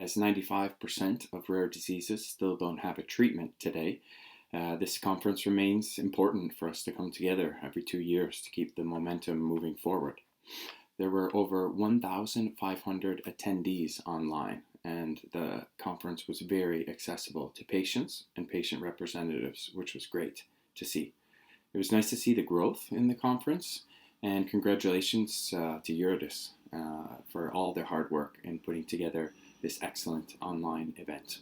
As 95% of rare diseases still don't have a treatment today, this conference remains important for us to come together every 2 years to keep the momentum moving forward. There were over 1,500 attendees online, and the conference was very accessible to patients and patient representatives, which was great to see. It was nice to see the growth in the conference, and congratulations to Eurydice for all their hard work in putting together this excellent online event.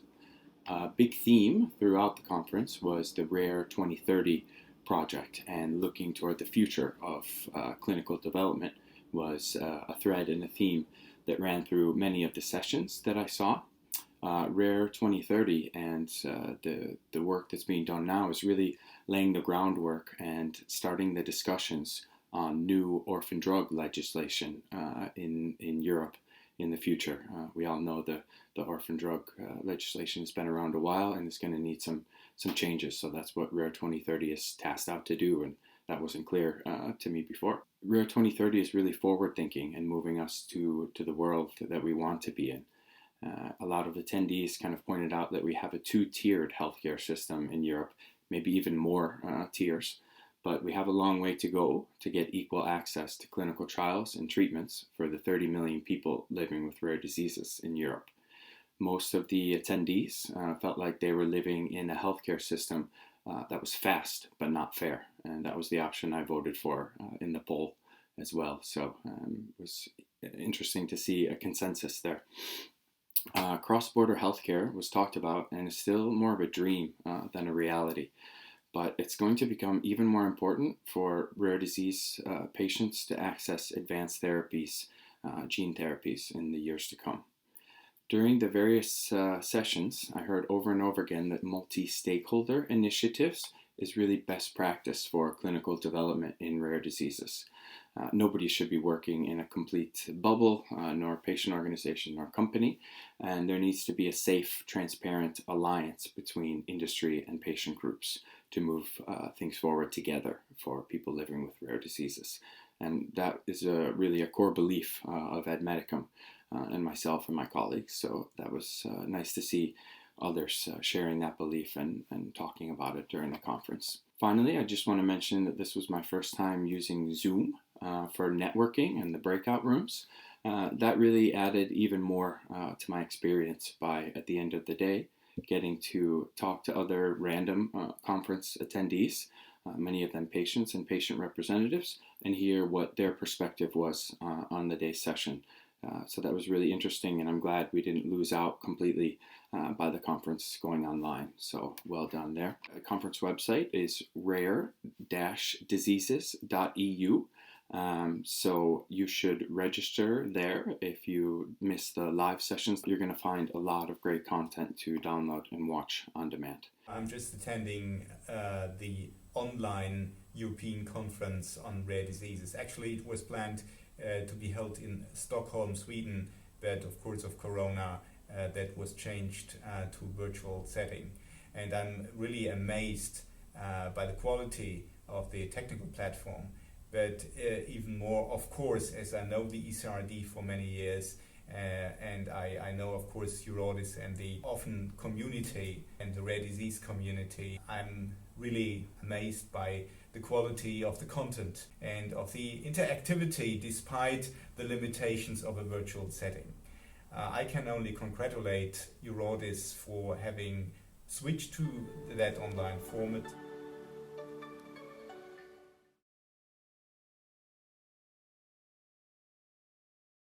A big theme throughout the conference was the Rare 2030 project, and looking toward the future of clinical development was a thread and a theme that ran through many of the sessions that I saw. Rare 2030 and the work that's being done now is really laying the groundwork and starting the discussions on new orphan drug legislation in Europe in the future. We all know the orphan drug legislation has been around a while and is going to need some changes. So that's what Rare 2030 is tasked out to do, and that wasn't clear to me before. Rare 2030 is really forward thinking and moving us to the world that we want to be in. A lot of attendees kind of pointed out that we have a two-tiered healthcare system in Europe, maybe even more tiers. But we have a long way to go to get equal access to clinical trials and treatments for the 30 million people living with rare diseases in Europe. Most of the attendees felt like they were living in a healthcare system that was fast but not fair, and that was the option I voted for in the poll as well. So it was interesting to see a consensus there. Cross-border healthcare was talked about and is still more of a dream than a reality. But it's going to become even more important for rare disease patients to access advanced therapies, gene therapies, in the years to come. During the various sessions, I heard over and over again that multi-stakeholder initiatives is really best practice for clinical development in rare diseases. Nobody should be working in a complete bubble, nor patient organization nor company, and there needs to be a safe, transparent alliance between industry and patient groups to move things forward together for people living with rare diseases. And that is really a core belief of AdMedicum and myself and my colleagues. So that was nice to see others sharing that belief and talking about it during the conference. Finally, I just want to mention that this was my first time using Zoom for networking and the breakout rooms. That really added even more to my experience by, at the end of the day, getting to talk to other random conference attendees, many of them patients and patient representatives, and hear what their perspective was on the day's session. So that was really interesting, and I'm glad we didn't lose out completely by the conference going online. So well done there. The conference website is rare-diseases.eu. So you should register there. If you miss the live sessions, you're going to find a lot of great content to download and watch on demand. I'm just attending the online European conference on rare diseases. Actually, it was planned to be held in Stockholm, Sweden, but of course of Corona, that was changed to a virtual setting. And I'm really amazed by the quality of the technical platform. But even more, of course, as I know the ECRD for many years, and I know, of course, Eurydice and the orphan community and the rare disease community, I'm really amazed by the quality of the content and of the interactivity despite the limitations of a virtual setting. I can only congratulate Eurydice for having switched to that online format.